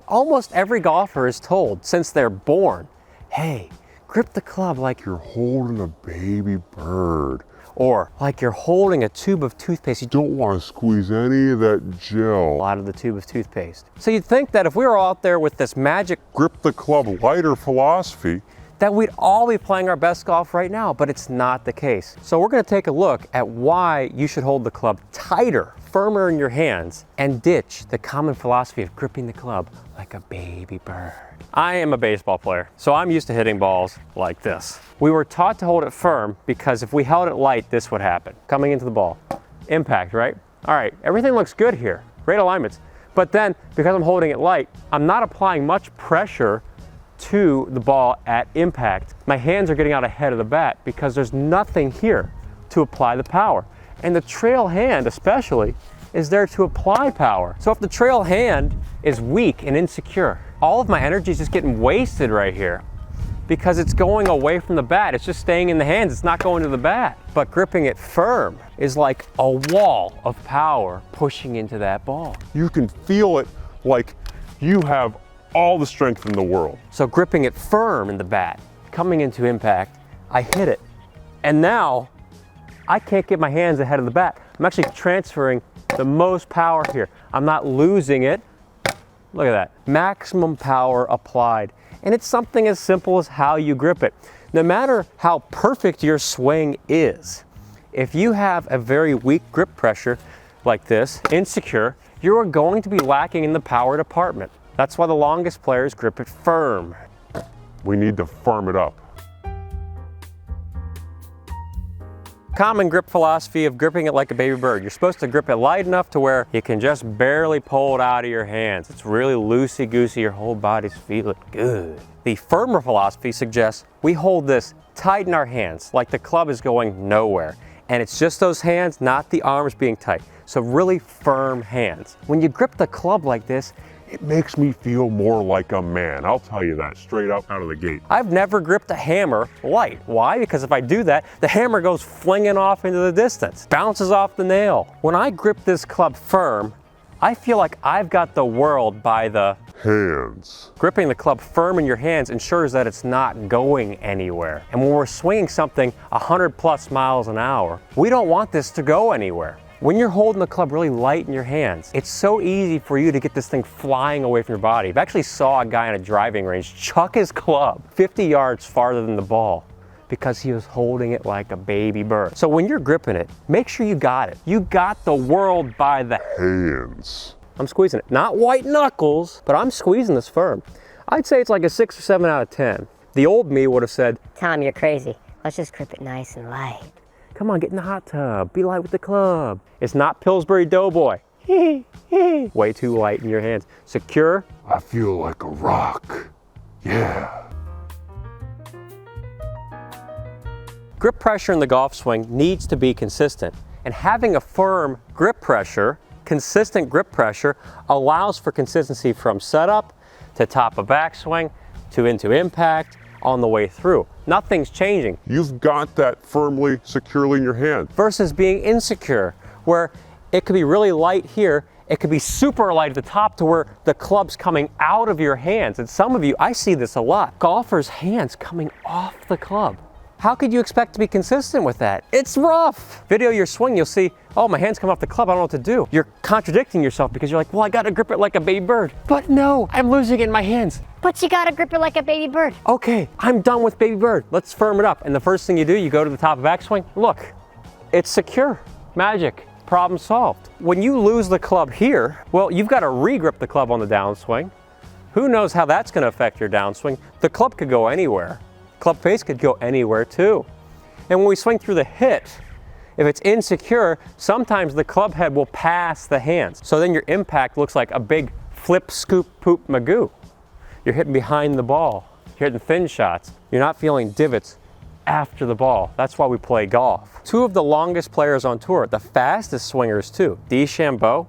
almost every golfer is told since they're born, hey, grip the club like you're holding a baby bird. Or like you're holding a tube of toothpaste. You don't want to squeeze any of that gel out of the tube of toothpaste. So you'd think that if we were out there with this magic grip the club lighter philosophy, that we'd all be playing our best golf right now, but it's not the case. So we're gonna take a look at why you should hold the club tighter, firmer in your hands, and ditch the common philosophy of gripping the club like a baby bird. I am a baseball player, so I'm used to hitting balls like this. We were taught to hold it firm because if we held it light, this would happen. Coming into the ball, impact, right? All right, everything looks good here, great alignments. But then, because I'm holding it light, I'm not applying much pressure to the ball at impact. My hands are getting out ahead of the bat because there's nothing here to apply the power. And the trail hand especially is there to apply power. So if the trail hand is weak and insecure, all of my energy is just getting wasted right here because it's going away from the bat. It's just staying in the hands, it's not going to the bat. But gripping it firm is like a wall of power pushing into that ball. You can feel it like you have all the strength in the world. So gripping it firm in the bat, coming into impact, I hit it. And now I can't get my hands ahead of the bat. I'm actually transferring the most power here. I'm not losing it. Look at that. Maximum power applied. And it's something as simple as how you grip it. No matter how perfect your swing is, if you have a very weak grip pressure like this, insecure, you are going to be lacking in the power department. That's why the longest players grip it firm. We need to firm it up. Common grip philosophy of gripping it like a baby bird. You're supposed to grip it light enough to where you can just barely pull it out of your hands. It's really loosey-goosey, your whole body's feeling good. The firmer philosophy suggests we hold this tight in our hands, like the club is going nowhere. And it's just those hands, not the arms being tight. So really firm hands. When you grip the club like this, it makes me feel more like a man. I'll tell you that straight up out of the gate. I've never gripped a hammer light. Why? Because if I do that, the hammer goes flinging off into the distance, bounces off the nail. When I grip this club firm, I feel like I've got the world by the hands. Gripping the club firm in your hands ensures that it's not going anywhere. And when we're swinging something 100+ miles an hour, we don't want this to go anywhere. When you're holding the club really light in your hands, it's so easy for you to get this thing flying away from your body. I actually saw a guy on a driving range chuck his club 50 yards farther than the ball because he was holding it like a baby bird. So when you're gripping it, make sure you got it. You got the world by the hands. I'm squeezing it. Not white knuckles, but I'm squeezing this firm. I'd say it's like a 6 or 7 out of 10. The old me would have said, Tom, you're crazy. Let's just grip it nice and light. Come on, get in the hot tub. Be light with the club. It's not Pillsbury Doughboy. Way too light in your hands. Secure. I feel like a rock. Yeah. Grip pressure in the golf swing needs to be consistent. And having a firm grip pressure, consistent grip pressure, allows for consistency from setup to top of backswing to into impact on the way through. Nothing's changing. You've got that firmly, securely in your hand. Versus being insecure, where it could be really light here, it could be super light at the top to where the club's coming out of your hands. And some of you, I see this a lot, golfers' hands coming off the club. How could you expect to be consistent with that? It's rough. Video your swing, you'll see, oh, my hands come off the club, I don't know what to do. You're contradicting yourself because you're like, well, I gotta grip it like a baby bird. But no, I'm losing it in my hands. But you gotta grip it like a baby bird. Okay, I'm done with baby bird. Let's firm it up. And the first thing you do, you go to the top of backswing. Look, it's secure. Magic. Problem solved. When you lose the club here, well, you've got to re-grip the club on the downswing. Who knows how that's going to affect your downswing? The club could go anywhere. Club face could go anywhere too. And when we swing through the hit, if it's insecure, sometimes the club head will pass the hands. So then your impact looks like a big flip, scoop, poop, magoo. You're hitting behind the ball. You're hitting thin shots. You're not feeling divots after the ball. That's why we play golf. Two of the longest players on tour, the fastest swingers too, DeChambeau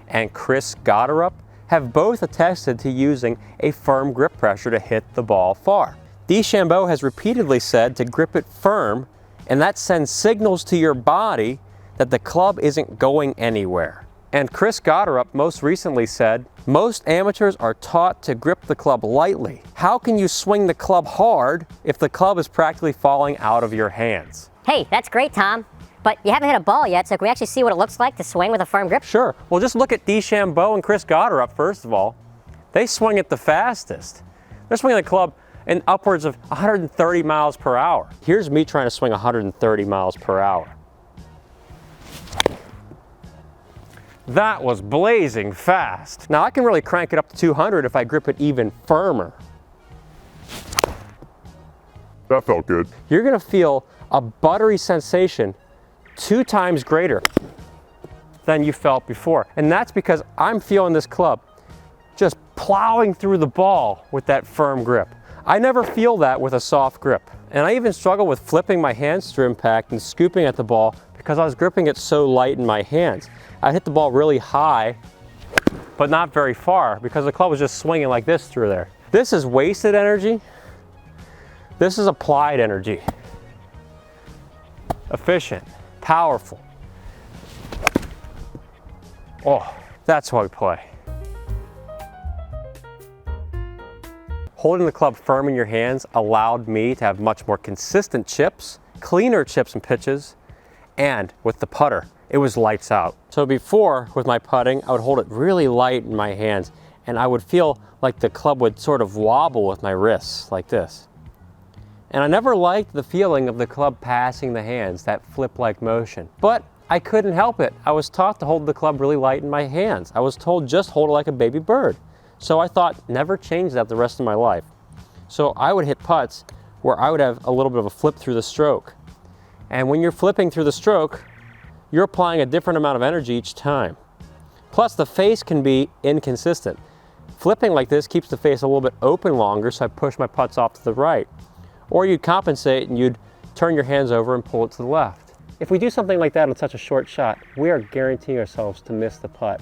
and Chris Gotterup, have both attested to using a firm grip pressure to hit the ball far. DeChambeau has repeatedly said to grip it firm, and that sends signals to your body that the club isn't going anywhere. And Chris Gotterup most recently said, Most amateurs are taught to grip the club lightly. How can you swing the club hard if the club is practically falling out of your hands? Hey, that's great, Tom. But you haven't hit a ball yet, so can we actually see what it looks like to swing with a firm grip? Sure. Well, just look at DeChambeau and Chris Gotterup, first of all. They swing it the fastest. They're swinging the club in upwards of 130 miles per hour. Here's me trying to swing 130 miles per hour. That was blazing fast. Now I can really crank it up to 200 if I grip it even firmer. That felt good. You're gonna feel a buttery sensation 2 times greater than you felt before. And that's because I'm feeling this club just plowing through the ball with that firm grip. I never feel that with a soft grip. And I even struggle with flipping my hands through impact and scooping at the ball because I was gripping it so light in my hands. I hit the ball really high, but not very far because the club was just swinging like this through there. This is wasted energy. This is applied energy. Efficient, powerful. Oh, that's why we play. Holding the club firm in your hands allowed me to have much more consistent chips, cleaner chips and pitches, and with the putter, it was lights out. So before, with my putting, I would hold it really light in my hands, and I would feel like the club would sort of wobble with my wrists, like this. And I never liked the feeling of the club passing the hands, that flip-like motion. But I couldn't help it. I was taught to hold the club really light in my hands. I was told just hold it like a baby bird. So I thought, never change that the rest of my life. So I would hit putts where I would have a little bit of a flip through the stroke. And when you're flipping through the stroke, you're applying a different amount of energy each time. Plus the face can be inconsistent. Flipping like this keeps the face a little bit open longer, so I push my putts off to the right. Or you'd compensate and you'd turn your hands over and pull it to the left. If we do something like that on such a short shot, we are guaranteeing ourselves to miss the putt.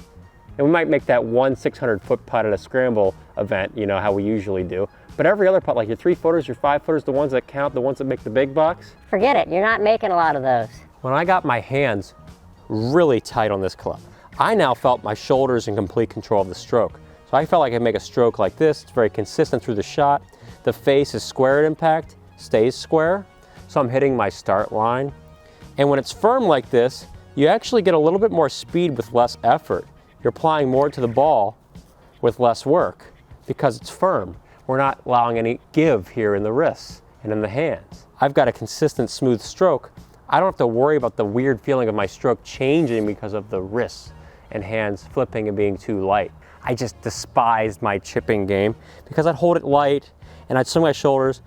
And we might make that one 600-foot putt at a scramble event, you know, how we usually do. But every other putt, like your 3-footers, your 5-footers, the ones that count, the ones that make the big bucks. Forget it, you're not making a lot of those. When I got my hands really tight on this club, I now felt my shoulders in complete control of the stroke. So I felt like I could make a stroke like this. It's very consistent through the shot. The face is square at impact, stays square. So I'm hitting my start line. And when it's firm like this, you actually get a little bit more speed with less effort. You're applying more to the ball with less work because it's firm. We're not allowing any give here in the wrists and in the hands. I've got a consistent, smooth stroke. I don't have to worry about the weird feeling of my stroke changing because of the wrists and hands flipping and being too light. I just despised my chipping game because I'd hold it light and I'd swing my shoulders,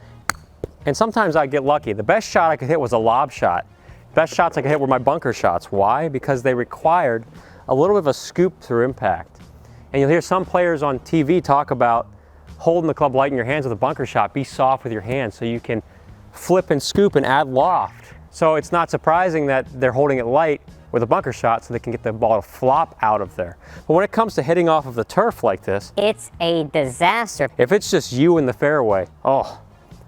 and sometimes I'd get lucky. The best shot I could hit was a lob shot. Best shots I could hit were my bunker shots. Why? Because they required a little bit of a scoop through impact. And you'll hear some players on TV talk about holding the club light in your hands with a bunker shot. Be soft with your hands so you can flip and scoop and add loft. So it's not surprising that they're holding it light with a bunker shot so they can get the ball to flop out of there. But when it comes to hitting off of the turf like this, It's a disaster. if it's just you in the fairway, oh,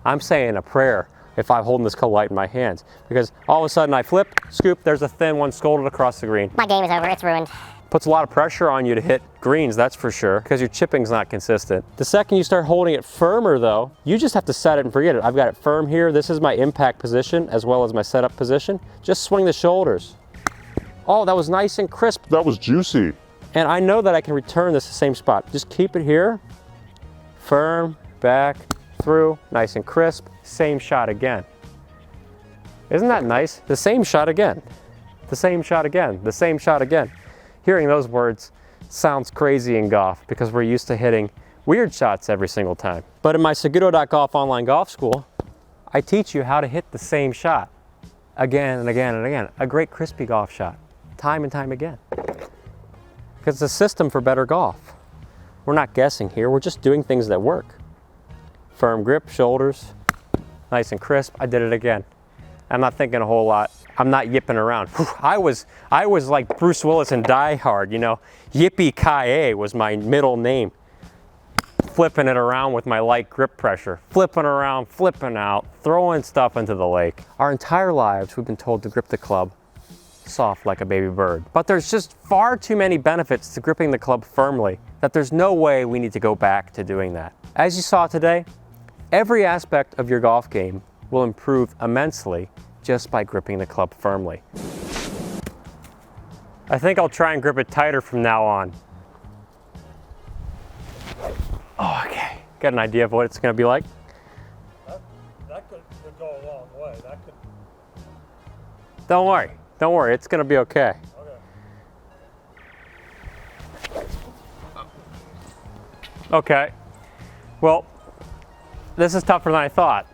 I'm saying a prayer if I'm holding this club light in my hands. Because all of a sudden I flip, scoop, there's a thin one scolded across the green. My game is over, it's ruined. Puts a lot of pressure on you to hit greens, that's for sure, because your chipping's not consistent. The second you start holding it firmer though, you just have to set it and forget it. I've got it firm here. This is my impact position as well as my setup position. Just swing the shoulders. Oh, that was nice and crisp. That was juicy. And I know that I can return this to the same spot. Just keep it here, firm, back, through, nice and crisp, same shot again. Isn't that nice? The same shot again, the same shot again, the same shot again. Hearing those words sounds crazy in golf because we're used to hitting weird shots every single time. But in my Saguto.golf online golf school, I teach you how to hit the same shot again and again and again. A great crispy golf shot, time and time again. Because it's a system for better golf. We're not guessing here, we're just doing things that work. Firm grip, shoulders, nice and crisp. I did it again. I'm not thinking a whole lot. I'm not yipping around. Whew, I was like Bruce Willis in Die Hard, you know. Yippee-ki-yay was my middle name. Flipping it around with my light grip pressure. Flipping around, flipping out, throwing stuff into the lake. Our entire lives we've been told to grip the club soft like a baby bird. But there's just far too many benefits to gripping the club firmly that there's no way we need to go back to doing that. As you saw today, every aspect of your golf game will improve immensely just by gripping the club firmly. I think I'll try and grip it tighter from now on. Oh, okay. Got an idea of what it's going to be like? That could go a long way. That could. Don't worry, it's going to be okay. Okay. Well, this is tougher than I thought.